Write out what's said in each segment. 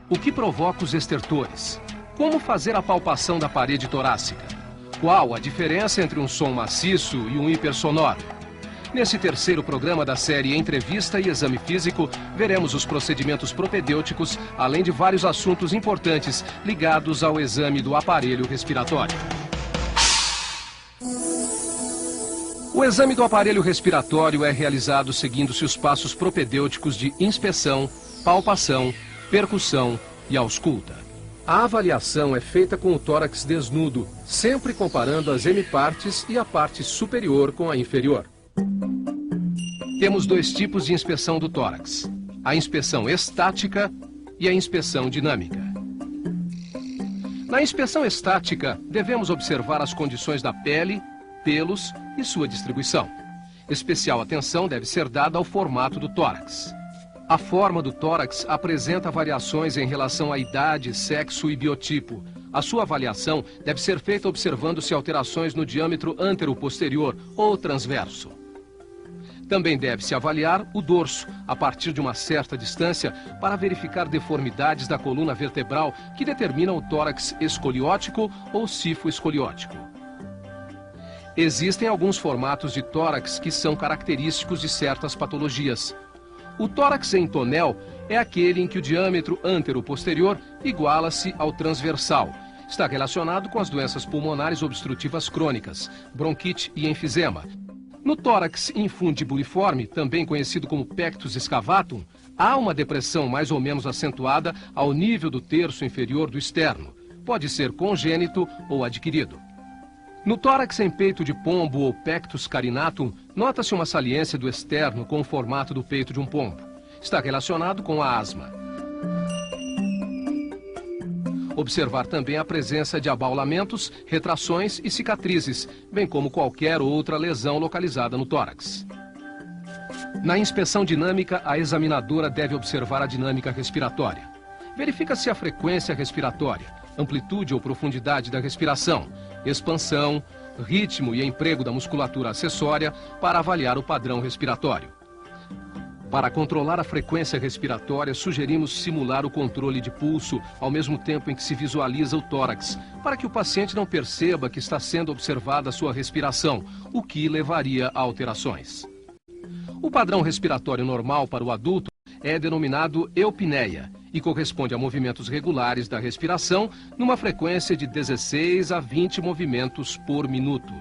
O que provoca os estertores? Como fazer a palpação da parede torácica? Qual a diferença entre um som maciço e um hipersonoro? Nesse terceiro programa da série Entrevista e Exame Físico, veremos os procedimentos propedêuticos, além de vários assuntos importantes ligados ao exame do aparelho respiratório. O exame do aparelho respiratório é realizado seguindo-se os passos propedêuticos de inspeção, palpação, percussão e ausculta. A avaliação é feita com o tórax desnudo, sempre comparando as hemipartes e a parte superior com a inferior. Temos dois tipos de inspeção do tórax: a inspeção estática e a inspeção dinâmica. Na inspeção estática, devemos observar as condições da pele, pelos e sua distribuição. Especial atenção deve ser dada ao formato do tórax. A forma do tórax apresenta variações em relação à idade, sexo e biotipo. A sua avaliação deve ser feita observando-se alterações no diâmetro antero-posterior ou transverso. Também deve-se avaliar o dorso, a partir de uma certa distância, para verificar deformidades da coluna vertebral que determinam o tórax escoliótico ou sifoescoliótico. Existem alguns formatos de tórax que são característicos de certas patologias. O tórax em tonel é aquele em que o diâmetro antero-posterior iguala-se ao transversal. Está relacionado com as doenças pulmonares obstrutivas crônicas, bronquite e enfisema. No tórax infundibuliforme, também conhecido como pectus excavatum, há uma depressão mais ou menos acentuada ao nível do terço inferior do externo. Pode ser congênito ou adquirido. No tórax em peito de pombo ou pectus carinatum, nota-se uma saliência do externo com o formato do peito de um pombo. Está relacionado com a asma. Observar também a presença de abaulamentos, retrações e cicatrizes, bem como qualquer outra lesão localizada no tórax. Na inspeção dinâmica, a examinadora deve observar a dinâmica respiratória. Verifica-se a frequência respiratória, amplitude ou profundidade da respiração, expansão, ritmo e emprego da musculatura acessória para avaliar o padrão respiratório. Para controlar a frequência respiratória, sugerimos simular o controle de pulso ao mesmo tempo em que se visualiza o tórax, para que o paciente não perceba que está sendo observada a sua respiração, o que levaria a alterações. O padrão respiratório normal para o adulto é denominado eupneia e corresponde a movimentos regulares da respiração numa frequência de 16 a 20 movimentos por minuto.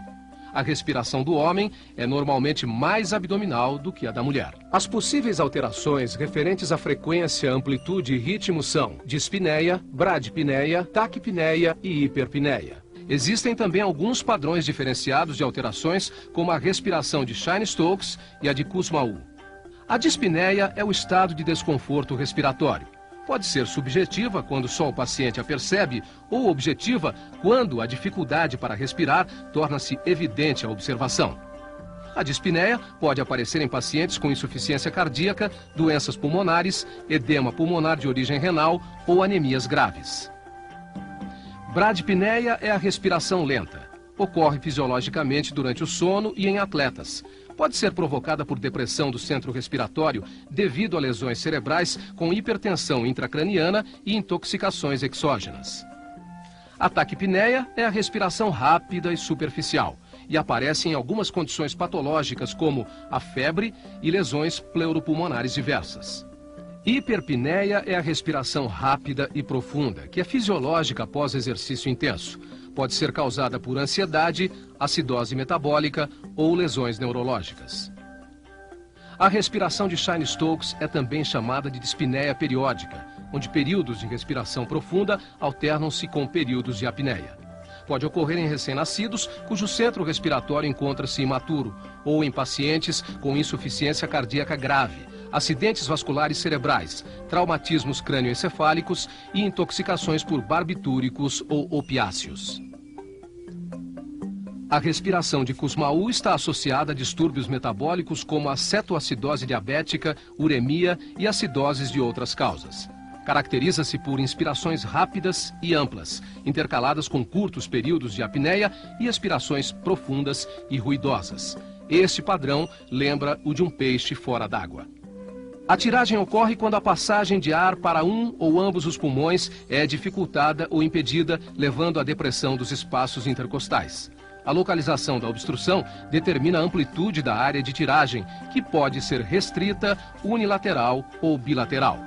A respiração do homem é normalmente mais abdominal do que a da mulher. As possíveis alterações referentes à frequência, amplitude e ritmo são dispneia, bradipneia, taquipneia e hiperpneia. Existem também alguns padrões diferenciados de alterações, como a respiração de Cheyne-Stokes e a de Kussmaul. A dispneia é o estado de desconforto respiratório. Pode ser subjetiva, quando só o paciente a percebe, ou objetiva, quando a dificuldade para respirar torna-se evidente à observação. A dispneia pode aparecer em pacientes com insuficiência cardíaca, doenças pulmonares, edema pulmonar de origem renal ou anemias graves. Bradipneia é a respiração lenta. Ocorre fisiologicamente durante o sono e em atletas. Pode ser provocada por depressão do centro respiratório devido a lesões cerebrais com hipertensão intracraniana e intoxicações exógenas. A taquipneia é a respiração rápida e superficial e aparece em algumas condições patológicas como a febre e lesões pleuropulmonares diversas. Hiperpneia é a respiração rápida e profunda, que é fisiológica após exercício intenso. Pode ser causada por ansiedade, acidose metabólica ou lesões neurológicas. A respiração de Cheyne-Stokes é também chamada de dispneia periódica, onde períodos de respiração profunda alternam-se com períodos de apneia. Pode ocorrer em recém-nascidos, cujo centro respiratório encontra-se imaturo, ou em pacientes com insuficiência cardíaca grave, acidentes vasculares cerebrais, traumatismos crânioencefálicos e intoxicações por barbitúricos ou opiáceos. A respiração de Kussmaul está associada a distúrbios metabólicos como a cetoacidose diabética, uremia e acidoses de outras causas. Caracteriza-se por inspirações rápidas e amplas, intercaladas com curtos períodos de apneia e expirações profundas e ruidosas. Este padrão lembra o de um peixe fora d'água. A tiragem ocorre quando a passagem de ar para um ou ambos os pulmões é dificultada ou impedida, levando à depressão dos espaços intercostais. A localização da obstrução determina a amplitude da área de tiragem, que pode ser restrita, unilateral ou bilateral.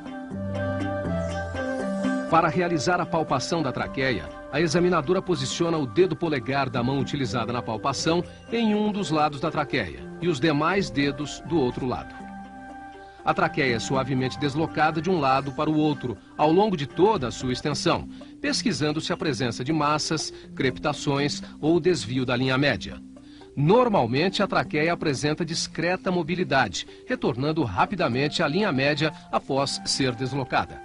Para realizar a palpação da traqueia, a examinadora posiciona o dedo polegar da mão utilizada na palpação em um dos lados da traqueia e os demais dedos do outro lado. A traqueia é suavemente deslocada de um lado para o outro, ao longo de toda a sua extensão, pesquisando-se a presença de massas, crepitações ou desvio da linha média. Normalmente, a traqueia apresenta discreta mobilidade, retornando rapidamente à linha média após ser deslocada.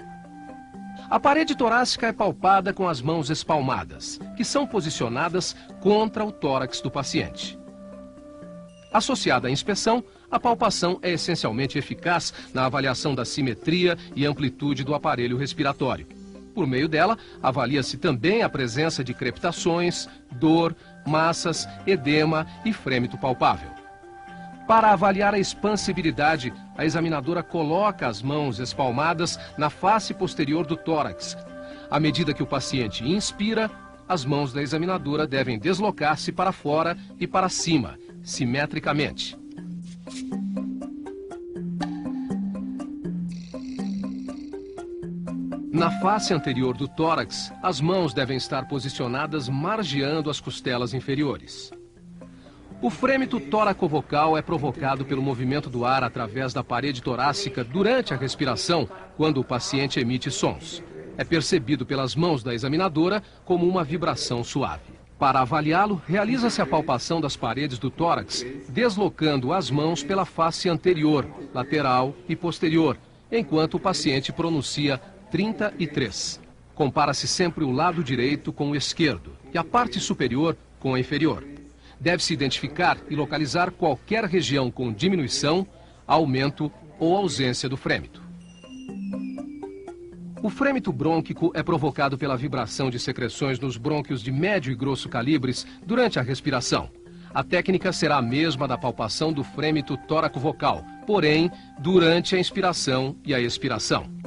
A parede torácica é palpada com as mãos espalmadas, que são posicionadas contra o tórax do paciente. Associada à inspeção, a palpação é essencialmente eficaz na avaliação da simetria e amplitude do aparelho respiratório. Por meio dela, avalia-se também a presença de crepitações, dor, massas, edema e frêmito palpável. Para avaliar a expansibilidade, a examinadora coloca as mãos espalmadas na face posterior do tórax. À medida que o paciente inspira, as mãos da examinadora devem deslocar-se para fora e para cima, simetricamente. Na face anterior do tórax, as mãos devem estar posicionadas margeando as costelas inferiores. O frêmito tóraco-vocal é provocado pelo movimento do ar através da parede torácica durante a respiração, quando o paciente emite sons. É percebido pelas mãos da examinadora como uma vibração suave. Para avaliá-lo, realiza-se a palpação das paredes do tórax, deslocando as mãos pela face anterior, lateral e posterior, enquanto o paciente pronuncia 33. Compara-se sempre o lado direito com o esquerdo e a parte superior com a inferior. Deve-se identificar e localizar qualquer região com diminuição, aumento ou ausência do frêmito. O frêmito brônquico é provocado pela vibração de secreções nos brônquios de médio e grosso calibres durante a respiração. A técnica será a mesma da palpação do frêmito tóraco-vocal, porém, durante a inspiração e a expiração.